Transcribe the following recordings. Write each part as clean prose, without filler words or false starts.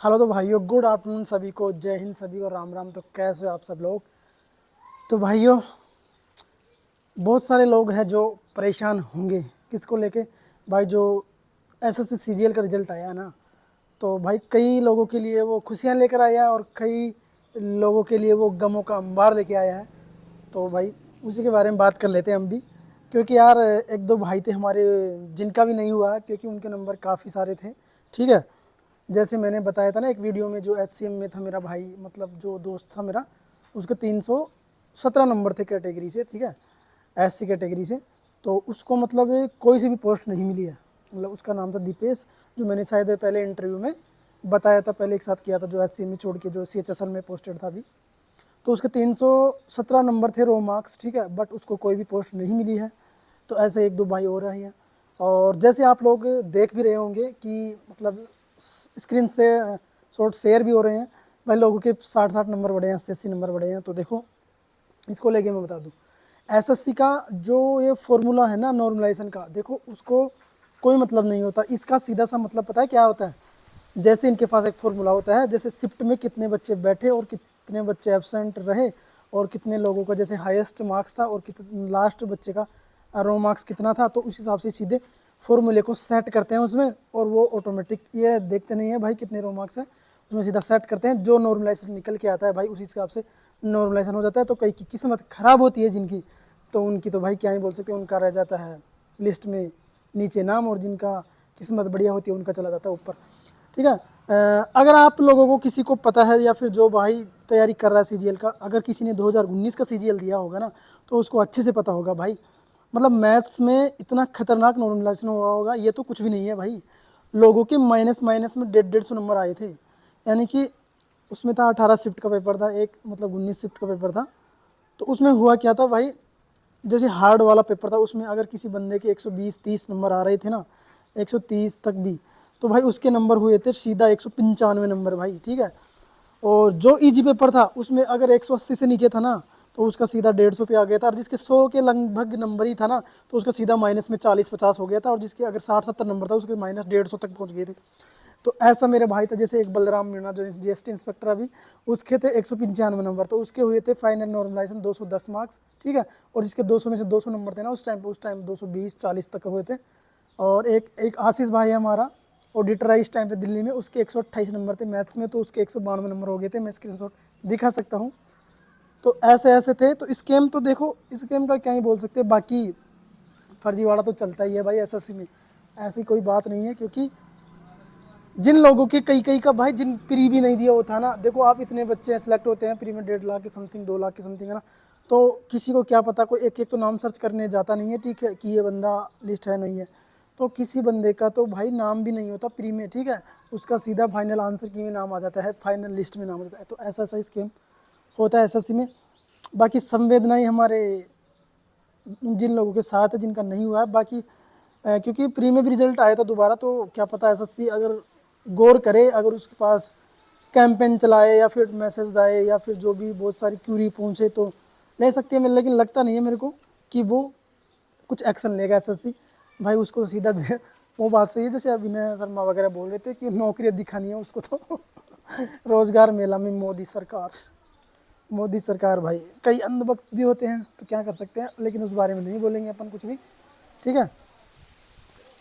Hello तो भाइयों, good afternoon सभी को, जय हिंद सभी को, राम राम। तो कैसे हो आप सब लोग? तो भाइयों, बहुत सारे लोग हैं जो परेशान होंगे किसको लेके। भाई जो एसएससी सीजीएल का रिजल्ट आया ना, तो भाई कई लोगों के लिए वो खुशियां लेकर आया और कई लोगों के लिए वो गमों का अंबार लेके आया है। तो भाई उसी के बारे में बात कर लेते हैं हम भी, क्योंकि यार एक दो भाई थे हमारे जिनका भी नहीं हुआ, क्योंकि उनके नंबर काफ़ी सारे थे। ठीक है, जैसे मैंने बताया था ना एक वीडियो में, जो एचसीएम में था मेरा भाई, मतलब जो दोस्त था मेरा, उसके 317 नंबर थे कैटेगरी से। ठीक है, एससी कैटेगरी से। तो उसको मतलब कोई सी भी पोस्ट नहीं मिली है। मतलब उसका नाम था दीपेश, जो मैंने शायद पहले इंटरव्यू में बताया था, पहले एक साथ किया था, जो एचसीएम में छोड़ के जो सीएचएसएल में पोस्टेड था अभी। तो उसके 317 नंबर थे रो मार्क्स। ठीक है, बट उसको कोई भी पोस्ट नहीं मिली है। तो ऐसे एक दो भाई हो रहे हैं। और जैसे आप लोग देख भी रहे होंगे कि मतलब स्क्रीन से शॉर्ट शेयर भी हो रहे हैं भाई, लोगों के 60-60 नंबर बढ़े हैं, 80-80 नंबर बढ़े हैं। तो देखो, इसको लेके मैं बता दूं, एसएससी का जो ये फॉर्मूला है ना नॉर्मलाइजेशन का, देखो उसको कोई मतलब नहीं होता। इसका सीधा सा मतलब पता है क्या होता है? जैसे इनके पास एक फॉर्मूला होता है, जैसे शिफ्ट में कितने बच्चे बैठे और कितने बच्चे एबसेंट रहे, और कितने लोगों का जैसे हाईएस्ट मार्क्स था और कितने लास्ट बच्चे का रो मार्क्स कितना था, तो उस हिसाब से सीधे फॉर्मूले को सेट करते हैं उसमें, और वो ऑटोमेटिक ये देखते नहीं है भाई कितने रो मार्क्स है, उसमें सीधा सेट करते हैं। जो नॉर्मलाइजेशन निकल के आता है भाई, उसी हिसाब से नॉर्मलाइजेशन हो जाता है। तो कई की किस्मत खराब होती है जिनकी, तो उनकी तो भाई क्या ही बोल सकते हैं, उनका रह जाता है लिस्ट में नीचे नाम, और जिनका किस्मत बढ़िया होती है उनका चला जाता है ऊपर। ठीक है, अगर आप लोगों को किसी को पता है, या फिर जो भाई तैयारी कर रहा है सीजीएल का, अगर किसी ने 2019 का सीजीएल दिया होगा ना, तो उसको अच्छे से पता होगा भाई। मतलब मैथ्स में इतना खतरनाक नॉर्मलाइजेशन हुआ होगा, ये तो कुछ भी नहीं है भाई। लोगों के माइनस माइनस में 150-150 नंबर आए थे। यानी कि उसमें था 18 शिफ्ट का पेपर था एक, मतलब 19 शिफ्ट का पेपर था। तो उसमें हुआ क्या था भाई, जैसे हार्ड वाला पेपर था, उसमें अगर किसी बंदे के 120-130 नंबर आ रहे थे ना, 130 तक भी, तो भाई उसके नंबर हुए थे सीधा 195 नंबर भाई। ठीक है, और जो इजी पेपर था उसमें अगर 180 से नीचे था ना, तो उसका सीधा 150 पे आ गया था। और जिसके 100 के लगभग नंबर ही था ना, तो उसका सीधा माइनस में 40-50 हो गया था। और जिसके अगर 60-70 नंबर था, उसके माइनस 150 तक पहुंच गए थे। तो ऐसा मेरे भाई था, जैसे एक बलराम मीणा जो जीएसटी इंस्पेक्टर अभी, उसके थे 195 नंबर, तो उसके हुए थे फाइनल नॉर्मलाइजेशन 210 मार्क्स। ठीक है, और जिसके 200 में से 200 नंबर थे ना उस टाइम 220-40 तक हुए थे। और एक एक आशीष भाई है हमारा, ऑडिटर है इस टाइम पे दिल्ली में, उसके 128 नंबर थे मैथ्स में, तो उसके 192 नंबर हो गए थे। मैं स्क्रीनशॉट दिखा सकता हूँ। तो ऐसे ऐसे थे। तो स्कैम तो देखो, स्कैम का क्या ही बोल सकते हैं, बाकी फर्जीवाड़ा तो चलता ही है भाई एसएससी में, ऐसी कोई बात नहीं है। क्योंकि जिन लोगों के कई कई का भाई, जिन प्री भी नहीं दिया होता ना, देखो आप इतने बच्चे सेलेक्ट होते हैं प्री में, 1.5 लाख के समथिंग, 2 लाख के समथिंग है ना, तो किसी को क्या पता, कोई एक एक तो नाम सर्च करने जाता नहीं है, ठीक है, कि ये बंदा लिस्ट है नहीं है। तो किसी बंदे का तो भाई नाम भी नहीं होता प्री में। ठीक है, उसका सीधा फाइनल आंसर की में नाम आ जाता है, फाइनल लिस्ट में नाम आ जाता है। तो ऐसा ऐसा स्कीम होता है एसएससी में। बाकी संवेदनाएं हमारे जिन लोगों के साथ है जिनका नहीं हुआ है। बाकी क्योंकि प्री में भी रिजल्ट आया था दोबारा, तो क्या पता एसएससी अगर गौर करे, अगर उसके पास कैंपेन चलाए, या फिर मैसेज आए, या फिर जो भी बहुत सारी क्यूरी पूछे, तो ले सकती है। लेकिन लगता नहीं है मेरे को कि वो कुछ एक्शन लेगा एसएससी भाई। उसको सीधा वो बात सही है, जैसे अभिनय शर्मा वगैरह बोल रहे थे कि नौकरियां दिखानी है उसको, तो रोजगार मेला में मोदी सरकार भाई, कई अंधभक्त भी होते हैं, तो क्या कर सकते हैं, लेकिन उस बारे में नहीं बोलेंगे अपन कुछ भी। ठीक है,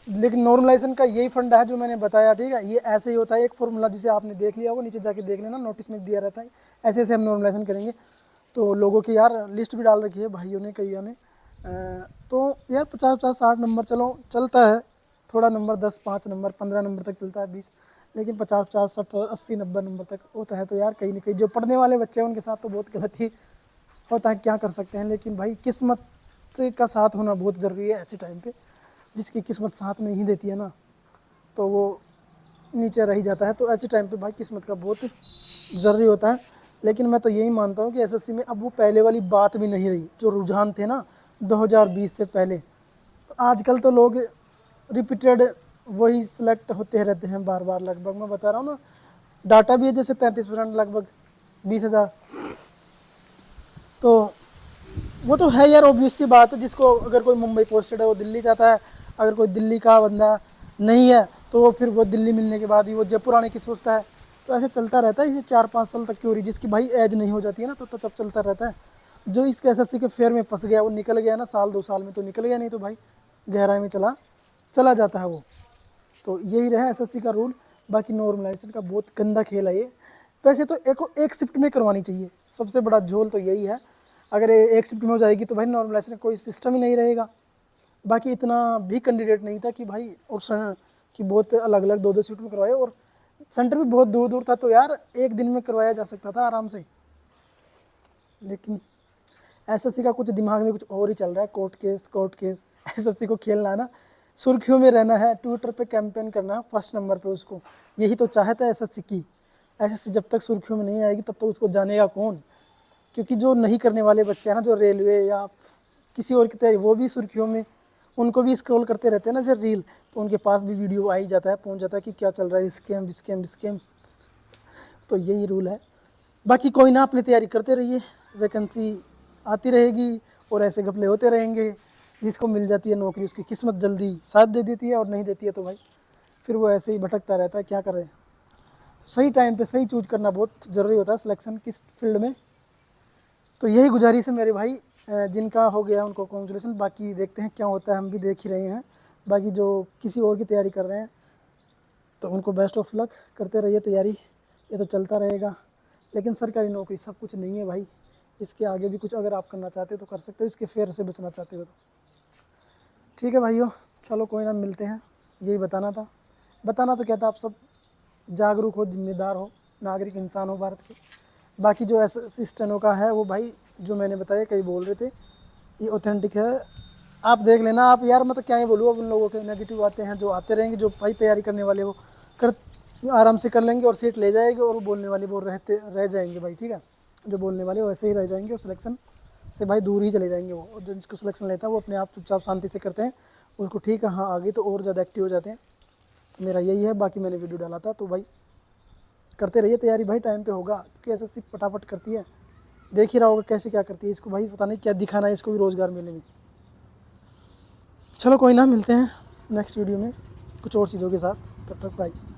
लेकिन नॉर्मलाइजेशन का यही फंडा है जो मैंने बताया। ठीक है, ये ऐसे ही होता है, एक फॉर्मूला जिसे आपने देख लिया होगा, नीचे जाके देख लेना, नोटिस में दिया रहता है। ऐसे ऐसे हम नॉर्मलाइजेशन करेंगे। तो लोगों की यार लिस्ट भी डाल रखी है भाइयों ने, कईयों ने। तो यार 50-50 60 नंबर चलो चलता है, थोड़ा नंबर 10-5 नंबर 15 नंबर तक चलता है, 20, लेकिन 50-50 60 80 90 नंबर तक होता है। तो यार कहीं ना कहीं जो पढ़ने वाले बच्चे हैं उनके साथ तो बहुत गलत ही होता है, क्या कर सकते हैं। लेकिन भाई किस्मत का साथ होना बहुत ज़रूरी है ऐसे टाइम पे। जिसकी किस्मत साथ नहीं देती है ना, तो वो नीचे रह ही जाता है। तो ऐसे टाइम पे भाई किस्मत का बहुत ज़रूरी होता है। लेकिन मैं तो यही मानता हूँ कि एसएससी में अब वो पहले वाली बात भी नहीं रही, जो रुझान थे ना 2020 से पहले। तो आजकल तो लोग रिपीटेड वही सिलेक्ट होते रहते हैं बार बार। लगभग मैं बता रहा हूँ ना, डाटा भी है जैसे 33% लगभग 20,000। तो वो तो है यार, ऑब्वियस सी बात है। जिसको अगर कोई मुंबई पोस्टेड है वो दिल्ली जाता है, अगर कोई दिल्ली का बंदा नहीं है तो वो फिर वो दिल्ली मिलने के बाद ही वो जयपुर आने की सोचता है। तो ऐसे चलता रहता है, ये 4-5 साल तक की हो रही, जिसकी भाई एज नहीं हो जाती है ना तो तब चलता रहता है। जो इसके एसएससी के फेयर में फंस गया वो निकल गया ना, साल 2 साल में तो निकल गया, नहीं तो भाई गहराई में चला चला जाता है वो। तो यही रहा एसएससी का रूल। बाकी नॉर्मलाइजेशन का बहुत गंदा खेल है ये। वैसे तो एक शिफ्ट में करवानी चाहिए, सबसे बड़ा झोल तो यही है। अगर एक शिफ्ट में हो जाएगी तो भाई नॉर्मलाइजेशन कोई सिस्टम ही नहीं रहेगा। बाकी इतना भी कैंडिडेट नहीं था कि भाई और कि बहुत अलग अलग 2-2 शिफ्ट में करवाए, और सेंटर भी बहुत दूर दूर था, तो यार एक दिन में करवाया जा सकता था आराम से। लेकिन एसएससी का कुछ दिमाग में कुछ और ही चल रहा है, कोर्ट केस। एसएससी को खेलना है ना, सुर्खियों में रहना है, ट्विटर पे कैंपेन करना है फर्स्ट नंबर पे उसको, यही तो चाहता है एसएससी की। एसएससी जब तक सुर्खियों में नहीं आएगी तब तक उसको जानेगा कौन। क्योंकि जो नहीं करने वाले बच्चे हैं ना, जो रेलवे या किसी और की तैयारी, वो भी सुर्खियों में, उनको भी स्क्रॉल करते रहते हैं ना जब रील, तो उनके पास भी वीडियो आ ही जाता है, पहुंच जाता है कि क्या चल रहा है, स्कैम स्कैम स्कैम। तो यही रूल है। बाकी कोई ना, अपनी तैयारी करते रहिए, वैकेंसी आती रहेगी और ऐसे घपले होते रहेंगे। जिसको मिल जाती है नौकरी उसकी किस्मत जल्दी साथ दे देती है, और नहीं देती है तो भाई फिर वो ऐसे ही भटकता रहता है, क्या करे। सही टाइम पे सही चूज करना बहुत ज़रूरी होता है सिलेक्शन किस फील्ड में। तो यही गुजारिश है मेरे भाई, जिनका हो गया उनको कॉन्ग्रेचुलेसन। बाकी देखते हैं क्या होता है, हम भी देख ही रहे हैं। बाकी जो किसी और की तैयारी कर रहे हैं तो उनको बेस्ट ऑफ लक, करते रहिए तैयारी, ये तो चलता रहेगा। लेकिन सरकारी नौकरी सब कुछ नहीं है भाई, इसके आगे भी कुछ अगर आप करना चाहते हो तो कर सकते हो, इसके फेयर से बचना चाहते हो तो। ठीक है भाइयों, चलो कोई ना, मिलते हैं। यही बताना था, बताना तो क्या था, आप सब जागरूक हो, जिम्मेदार हो, नागरिक इंसान हो भारत के। बाकी जो असिस्टेंटों का है वो भाई जो मैंने बताया, कई बोल रहे थे ये ऑथेंटिक है, आप देख लेना। आप यार मैं तो क्या ही बोलूँ, अब उन लोगों के नेगेटिव आते हैं जो आते रहेंगे, जो भाई तैयारी करने वाले वो कर आराम से कर लेंगे और सीट ले जाएंगे, और वो बोलने वाले वो रह जाएंगे भाई। ठीक है, जो बोलने वाले वो ऐसे ही रह जाएंगे और सिलेक्शन से भाई दूर ही चले जाएंगे वो। और जो जिसको सिलेक्शन लेता है वो अपने आप चुपचाप शांति से करते हैं, उसको ठीक है हाँ आगे तो और ज़्यादा एक्टिव हो जाते हैं। तो मेरा यही है। बाकी मैंने वीडियो डाला था तो भाई करते रहिए तैयारी, भाई टाइम पे होगा, क्योंकि एसएससी फटाफट करती है। देख ही रहा होगा कैसे क्या करती है, इसको भाई पता नहीं क्या दिखाना है इसको भी रोज़गार मेले में। चलो कोई ना, मिलते हैं नेक्स्ट वीडियो में कुछ और चीज़ों के साथ, तब तक बाय।